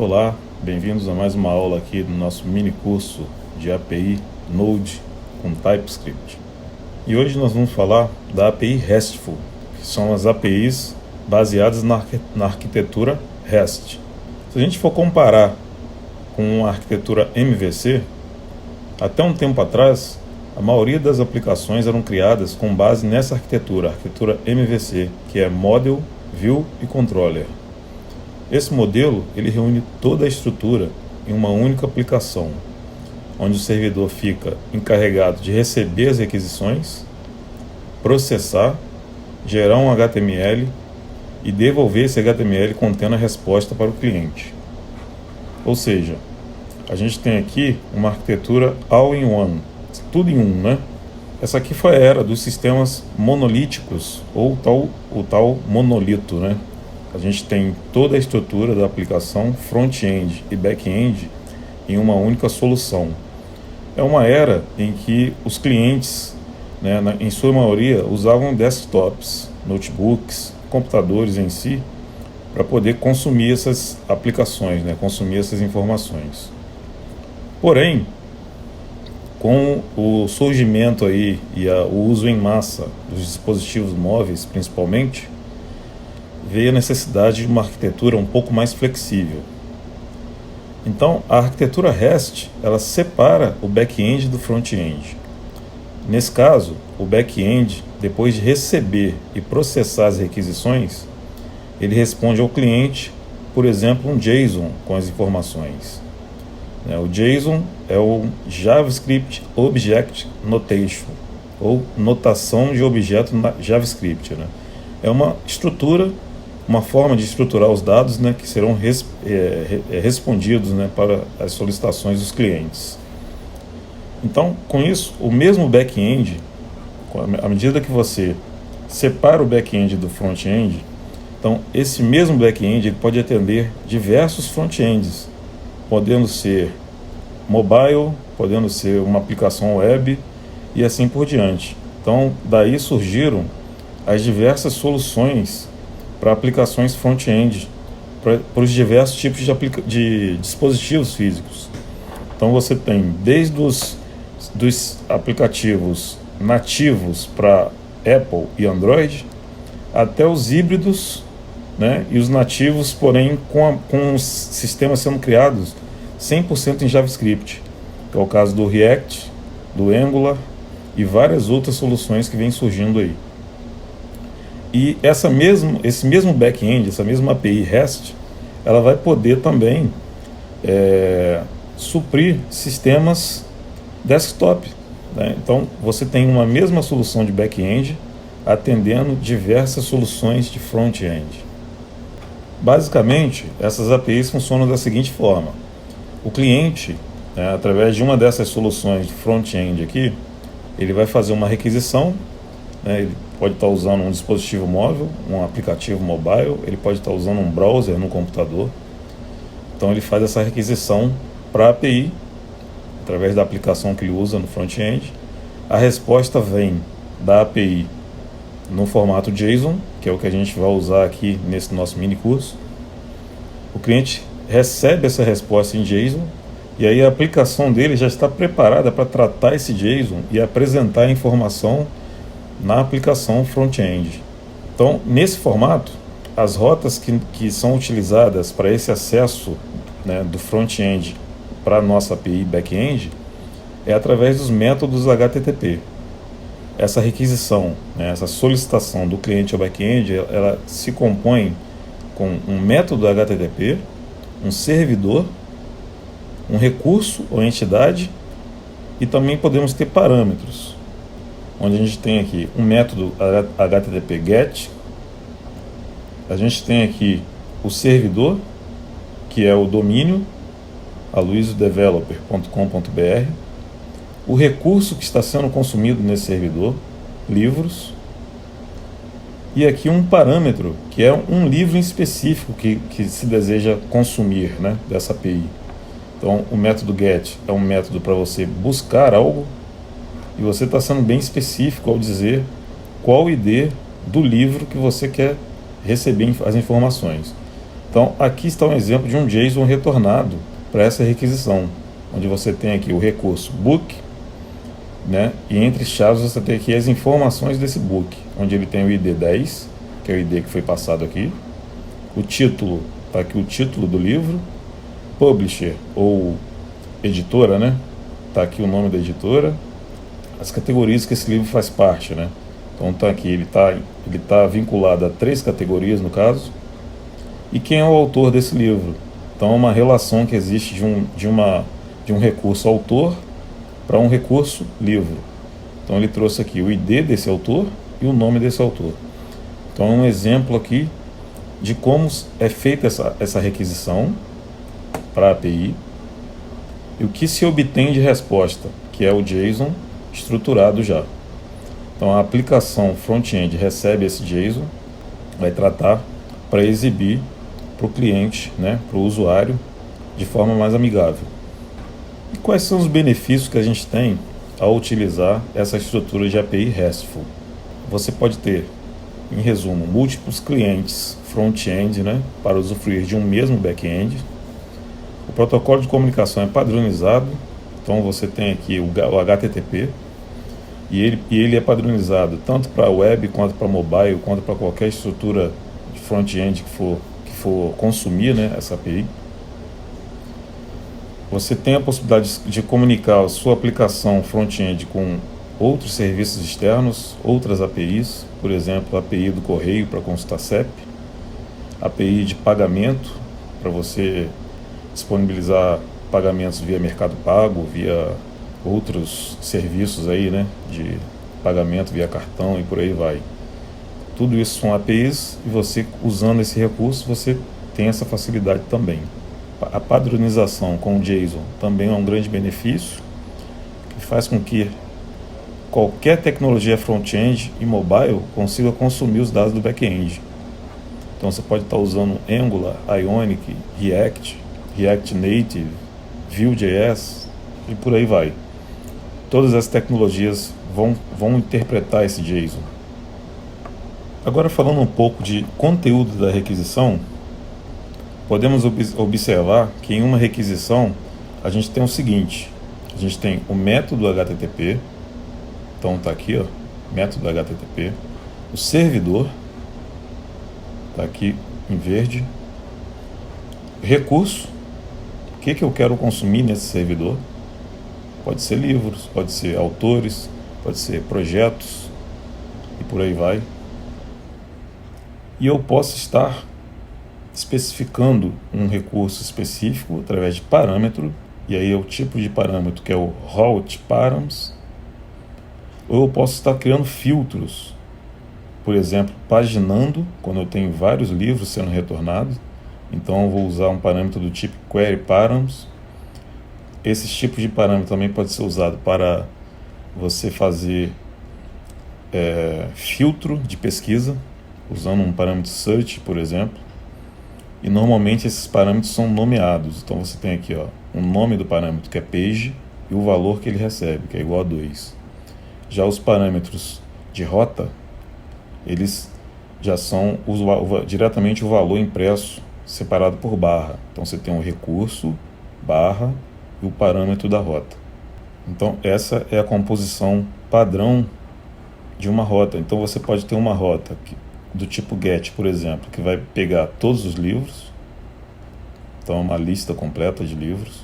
Olá, bem-vindos a mais uma aula aqui do nosso mini curso de API Node com TypeScript. E hoje nós vamos falar da API RESTful, que são as APIs baseadas na arquitetura REST. Se a gente for comparar com a arquitetura MVC, até um tempo atrás, a maioria das aplicações eram criadas com base nessa arquitetura, a arquitetura MVC, que é Model, View e Controller. Esse modelo ele reúne toda a estrutura em uma única aplicação, onde o servidor fica encarregado de receber as requisições, processar, gerar um HTML e devolver esse HTML contendo a resposta para o cliente. Ou seja, a gente tem aqui uma arquitetura all-in-one, tudo em um, né? Essa aqui foi a era dos sistemas monolíticos, ou o tal monolito, né? A gente tem toda a estrutura da aplicação front-end e back-end em uma única solução. É uma era em que os clientes, né, em sua maioria, usavam desktops, notebooks, computadores em si, para poder consumir essas aplicações, né, consumir essas informações. Porém, com o surgimento aí e o uso em massa dos dispositivos móveis, principalmente, veio a necessidade de uma arquitetura um pouco mais flexível. Então, a arquitetura REST, ela separa o back-end do front-end. Nesse caso, o back-end, depois de receber e processar as requisições, ele responde ao cliente, por exemplo, um JSON com as informações. O JSON é o JavaScript Object Notation, ou notação de objeto na JavaScript, né? É uma estrutura, uma forma de estruturar os dados, né, que serão respondidos, né, para as solicitações dos clientes. Então, com isso, o mesmo back-end, à medida que você separa o back-end do front-end, então esse mesmo back-end pode atender diversos front-ends, podendo ser mobile, podendo ser uma aplicação web e assim por diante. Então, daí surgiram as diversas soluções para aplicações front-end, para os diversos tipos de dispositivos físicos. Então você tem desde dos aplicativos nativos para Apple e Android, até os híbridos, né, e os nativos, porém com os sistemas sendo criados 100% em JavaScript, que é o caso do React, do Angular e várias outras soluções que vêm surgindo aí. E esse mesmo back-end, essa mesma API REST, ela vai poder também suprir sistemas desktop, né? Então, você tem uma mesma solução de back-end atendendo diversas soluções de front-end. Basicamente, essas APIs funcionam da seguinte forma. O cliente, né, através de uma dessas soluções de front-end aqui, ele vai fazer uma requisição, né, ele pode estar usando um dispositivo móvel, um aplicativo mobile, ele pode estar usando um browser no computador. Então ele faz essa requisição para a API, através da aplicação que ele usa no front-end. A resposta vem da API no formato JSON, que é o que a gente vai usar aqui nesse nosso mini curso. O cliente recebe essa resposta em JSON, e aí a aplicação dele já está preparada para tratar esse JSON e apresentar a informação na aplicação front-end. Então, nesse formato, as rotas que são utilizadas para esse acesso, né, do front-end para a nossa API back-end é através dos métodos HTTP. Essa requisição, né, essa solicitação do cliente ao back-end, ela se compõe com um método HTTP, um servidor, um recurso ou entidade, e também podemos ter parâmetros, onde a gente tem aqui um método HTTP GET, a gente tem aqui o servidor, que é o domínio, aloisiodeveloper.com.br, o recurso que está sendo consumido nesse servidor, livros, e aqui um parâmetro, que é um livro em específico que se deseja consumir, né, dessa API. Então, o método GET é um método para você buscar algo, e você está sendo bem específico ao dizer qual o ID do livro que você quer receber as informações. Então aqui está um exemplo de um JSON retornado para essa requisição, onde você tem aqui o recurso book, né? E entre chaves você tem aqui as informações desse book, onde ele tem o ID 10, que é o ID que foi passado aqui, o título, está aqui o título do livro, publisher ou editora, né? Está aqui o nome da editora, as categorias que esse livro faz parte, né? Então tá aqui, ele tá vinculado a 3 categorias no caso, e quem é o autor desse livro. Então é uma relação que existe de um recurso autor para um recurso livro. Então ele trouxe aqui o ID desse autor e o nome desse autor. Então é um exemplo aqui de como é feita essa requisição para a API e o que se obtém de resposta, que é o JSON estruturado já. Então a aplicação front-end recebe esse JSON, vai tratar para exibir para o cliente, né, para o usuário, de forma mais amigável. E quais são os benefícios que a gente tem ao utilizar essa estrutura de API RESTful? Você pode ter, em resumo, múltiplos clientes front-end, né, para usufruir de um mesmo back-end. O protocolo de comunicação é padronizado, então você tem aqui o HTTP, e ele é padronizado tanto para web, quanto para mobile, quanto para qualquer estrutura de front-end que for consumir, né, essa API. Você tem a possibilidade de comunicar a sua aplicação front-end com outros serviços externos, outras APIs, por exemplo, a API do correio para consultar CEP, API de pagamento para você disponibilizar pagamentos via Mercado Pago, via outros serviços aí, né, de pagamento via cartão e por aí vai. Tudo isso são APIs e você, usando esse recurso, você tem essa facilidade também. A padronização com o JSON também é um grande benefício, que faz com que qualquer tecnologia front-end e mobile consiga consumir os dados do back-end. Então você pode estar usando Angular, Ionic, React, React Native, Vue.js e por aí vai. Todas as tecnologias vão interpretar esse JSON. Agora, falando um pouco de conteúdo da requisição, podemos observar que em uma requisição a gente tem o seguinte: a gente tem o método HTTP, então está aqui, ó, método HTTP, o servidor, está aqui em verde, recurso, o que eu quero consumir nesse servidor, pode ser livros, pode ser autores, pode ser projetos e por aí vai. E eu posso estar especificando um recurso específico através de parâmetro, e aí é o tipo de parâmetro que é o route params, ou eu posso estar criando filtros, por exemplo, paginando, quando eu tenho vários livros sendo retornados, então eu vou usar um parâmetro do tipo query params. Esses tipos de parâmetro também pode ser usado para você fazer filtro de pesquisa, usando um parâmetro search, por exemplo. E normalmente esses parâmetros são nomeados. Então você tem aqui, ó, o nome do parâmetro, que é page, e o valor que ele recebe, que é igual a 2. Já os parâmetros de rota, eles já são diretamente o valor impresso, separado por barra. Então você tem um recurso, barra e o parâmetro da rota. Então essa é a composição padrão de uma rota. Então você pode ter uma rota do tipo get, por exemplo, que vai pegar todos os livros, então uma lista completa de livros,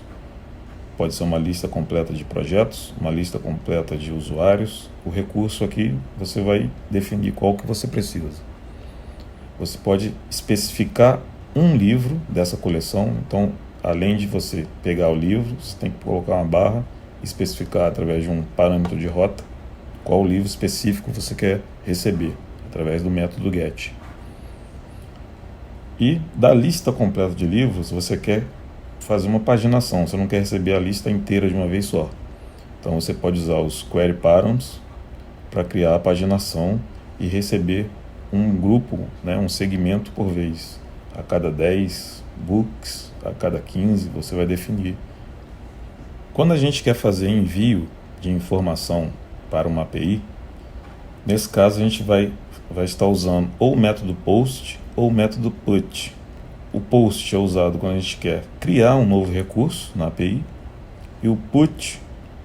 pode ser uma lista completa de projetos, uma lista completa de usuários. O recurso aqui você vai definir qual que você precisa. Você pode especificar um livro dessa coleção, então além de você pegar o livro, você tem que colocar uma barra e especificar através de um parâmetro de rota qual livro específico você quer receber, através do método get. E da lista completa de livros, você quer fazer uma paginação, você não quer receber a lista inteira de uma vez só. Então você pode usar os query params para criar a paginação e receber um grupo, né, um segmento por vez. A cada 10 books, a cada 15, você vai definir. Quando a gente quer fazer envio de informação para uma API, nesse caso a gente vai estar usando ou o método post ou o método put. O post é usado quando a gente quer criar um novo recurso na API, e o put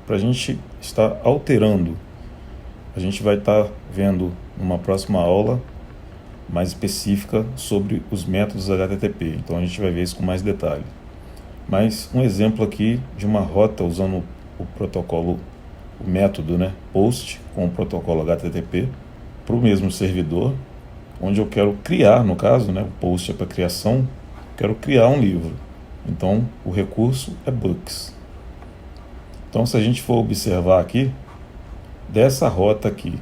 para a gente estar alterando. A gente vai estar vendo numa próxima aula mais específica sobre os métodos HTTP, então a gente vai ver isso com mais detalhe. Mas um exemplo aqui de uma rota usando o protocolo, o método, né, post com o protocolo HTTP para o mesmo servidor, onde eu quero criar, no caso, né, o post é para criação, quero criar um livro. Então o recurso é books. Então se a gente for observar aqui, dessa rota aqui,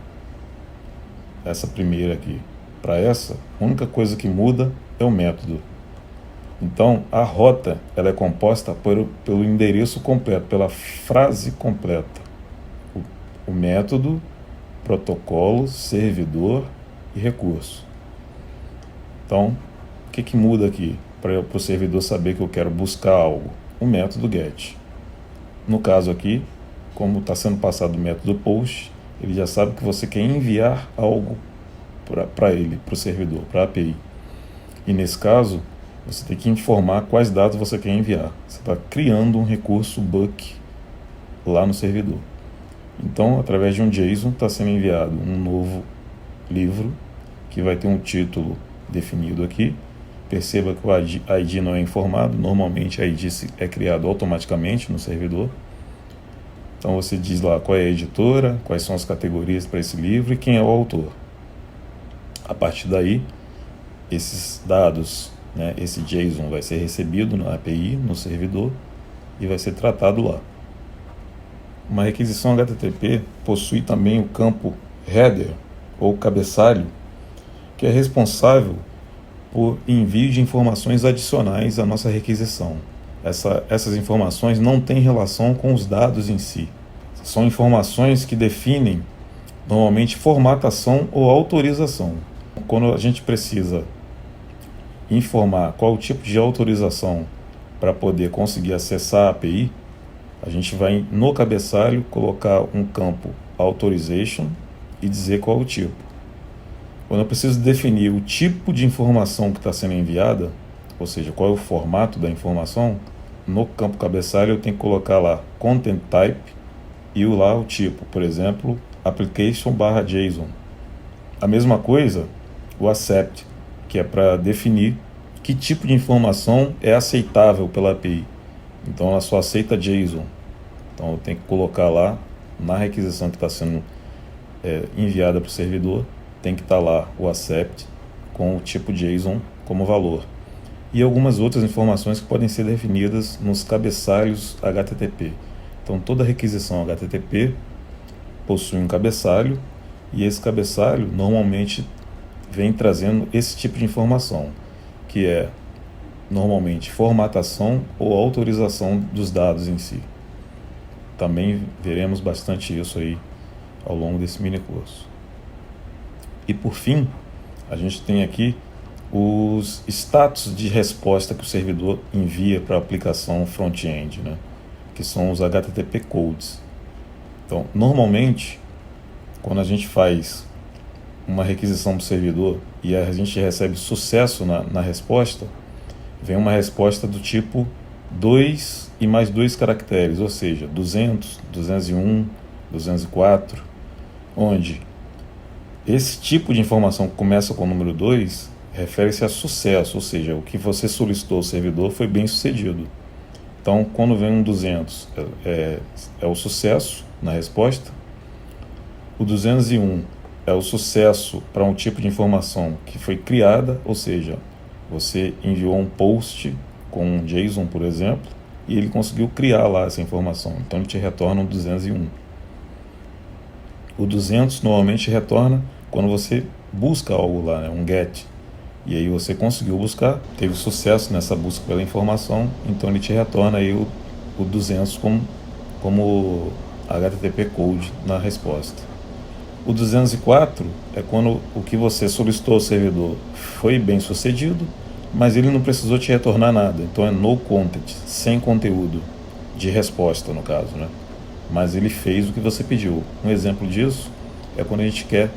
essa primeira aqui, para essa, a única coisa que muda é o método. Então a rota ela é composta pelo endereço completo, pela frase completa. O método, protocolo, servidor e recurso. Então, o que muda aqui para o servidor saber que eu quero buscar algo? O método get. No caso aqui, como está sendo passado o método post, ele já sabe que você quer enviar algo para ele, para o servidor, para a API. E nesse caso, você tem que informar quais dados você quer enviar. Você está criando um recurso book lá no servidor. Então, através de um JSON, está sendo enviado um novo livro, que vai ter um título definido aqui. Perceba que o ID não é informado, normalmente a ID é criado automaticamente no servidor. Então você diz lá qual é a editora, quais são as categorias para esse livro e quem é o autor. A partir daí, esses dados, né, esse JSON vai ser recebido na API, no servidor, e vai ser tratado lá. Uma requisição HTTP possui também o campo header, ou cabeçalho, que é responsável por envio de informações adicionais à nossa requisição. Essas informações não têm relação com os dados em si. São informações que definem, normalmente, formatação ou autorização. Quando a gente precisa informar qual o tipo de autorização para poder conseguir acessar a API, a gente vai no cabeçalho colocar um campo authorization e dizer qual é o tipo. Quando eu preciso definir o tipo de informação que está sendo enviada, ou seja, qual é o formato da informação, no campo cabeçalho eu tenho que colocar lá content type e o tipo, por exemplo, application/JSON. A mesma coisa, o accept, que é para definir que tipo de informação é aceitável pela API. Então ela só aceita JSON. Então eu tenho que colocar lá na requisição que está sendo enviada para o servidor, tem que estar lá o accept com o tipo JSON como valor. E algumas outras informações que podem ser definidas nos cabeçalhos HTTP. Então toda requisição HTTP possui um cabeçalho, e esse cabeçalho normalmente vem trazendo esse tipo de informação, que é normalmente formatação ou autorização dos dados em si. Também veremos bastante isso aí ao longo desse mini curso. E por fim, a gente tem aqui os status de resposta que o servidor envia para a aplicação front-end, né? Que são os HTTP codes. Então, normalmente, quando a gente faz uma requisição para o servidor e a gente recebe sucesso na resposta, vem uma resposta do tipo 2 e mais 2 caracteres, ou seja, 200, 201, 204, onde esse tipo de informação que começa com o número 2 refere-se a sucesso, ou seja, o que você solicitou ao servidor foi bem sucedido. Então, quando vem um 200, é o sucesso na resposta. O 201 é o sucesso para um tipo de informação que foi criada, ou seja, você enviou um post com um JSON, por exemplo, e ele conseguiu criar lá essa informação. Então, ele te retorna um 201. O 200 normalmente retorna quando você busca algo lá, né, um GET. E aí você conseguiu buscar, teve sucesso nessa busca pela informação, então ele te retorna aí o 200 como HTTP code na resposta. O 204 é quando o que você solicitou ao servidor foi bem sucedido, mas ele não precisou te retornar nada. Então é no content, sem conteúdo de resposta no caso, né? Mas ele fez o que você pediu. Um exemplo disso é quando a gente quer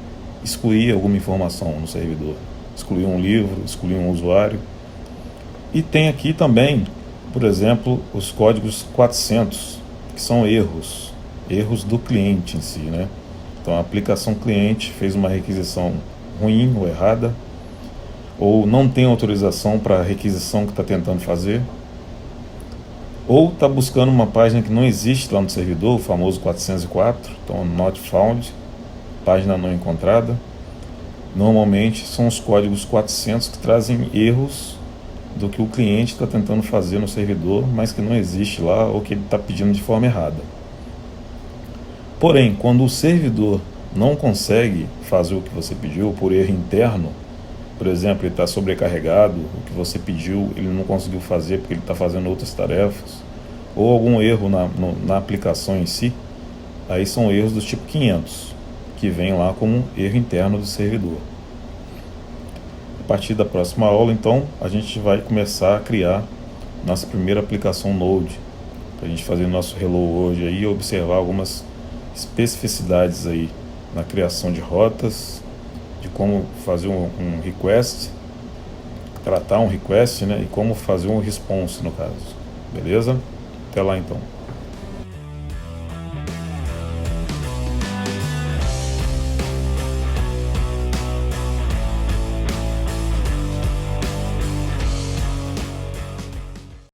excluir alguma informação no servidor. Excluir um livro, excluir um usuário. E tem aqui também, por exemplo, os códigos 400, que são erros do cliente em si, né? Então a aplicação cliente fez uma requisição ruim ou errada, ou não tem autorização para a requisição que está tentando fazer, ou está buscando uma página que não existe lá no servidor, o famoso 404, então not found, página não encontrada. Normalmente são os códigos 400 que trazem erros do que o cliente está tentando fazer no servidor, mas que não existe lá ou que ele está pedindo de forma errada. Porém, quando o servidor não consegue fazer o que você pediu por erro interno, por exemplo, ele está sobrecarregado, o que você pediu ele não conseguiu fazer porque ele está fazendo outras tarefas, ou algum erro na aplicação em si, aí são erros do tipo 500, que vem lá como erro interno do servidor. A partir da próxima aula, então, a gente vai começar a criar nossa primeira aplicação Node, para a gente fazer nosso Hello World aí e observar algumas especificidades aí na criação de rotas, de como fazer um request, tratar um request, né, e como fazer um response no caso. Beleza? Até lá então.